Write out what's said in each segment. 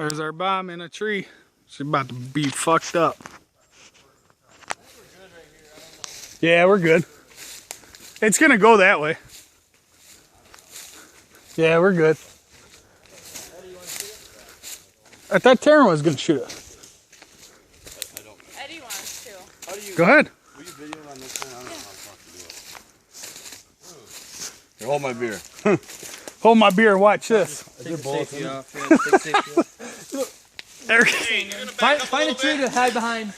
There's our bomb in a tree. She's about to be fucked up. Yeah, we're good. It's gonna go that way. Yeah, we're good. I thought Taryn was gonna shoot it. Eddie wants to. Go ahead. Will you video on this thing? I don't know how to fuck to do it. Here, hold my beer. Hold my beer and watch this. Take safety off. Yeah, take safety off. There. Find a tree to hide behind.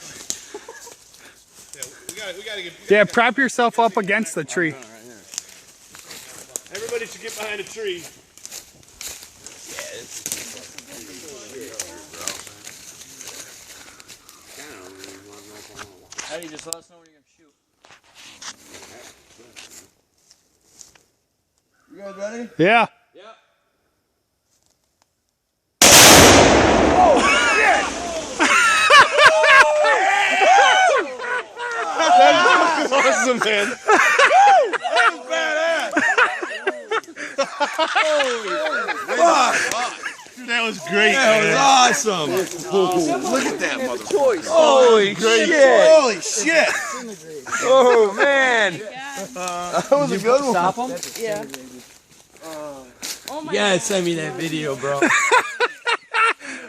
We gotta get. Yeah, prop yourself up against the tree. Everybody should get behind a tree. Eddie, just let us know when you're gonna shoot. You guys ready? Yeah. Yep. Awesome, man. That was badass. That was great. That was awesome. Look at that motherfucker. Holy shit. Holy shit. Oh, man. That was a good one. Stop him? Yeah. Oh my You gotta God. send me that video, bro.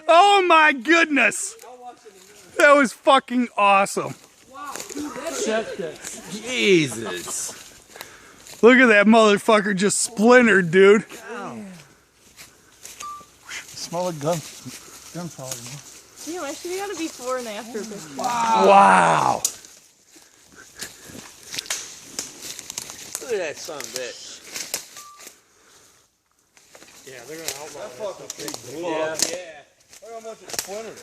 Oh my goodness. That was fucking awesome. Check this. Jesus. Look at that motherfucker just splintered, dude. Smell like gunpowder. Damn, I should have got a before and after picture. Wow. Look at that son of a bitch. Yeah, they're gonna outlaw that fucking big Yeah. Look how much it splintered.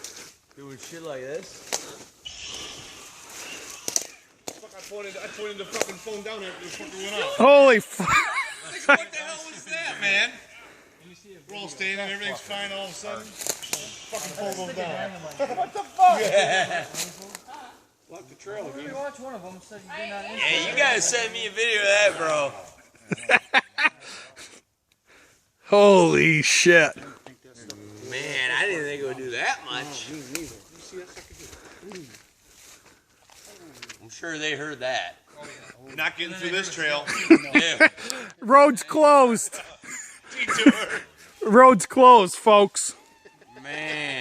Doing shit like this. Fuck, I pointed the fucking phone down after the fucker went off. Holy fuck. What the hell was that, man? We're all standing, everything's fine all of a sudden. Fucking phone goes down. What the fuck? Yeah. Lock the trail again. You watch one of them, said you did not answer. Yeah, you gotta send me a video of that, bro. Holy shit. Man, I didn't think it would do that much. I'm sure they heard that. You're not getting through this trail. Yeah. Road's closed. Detour. Road's closed, folks. Man.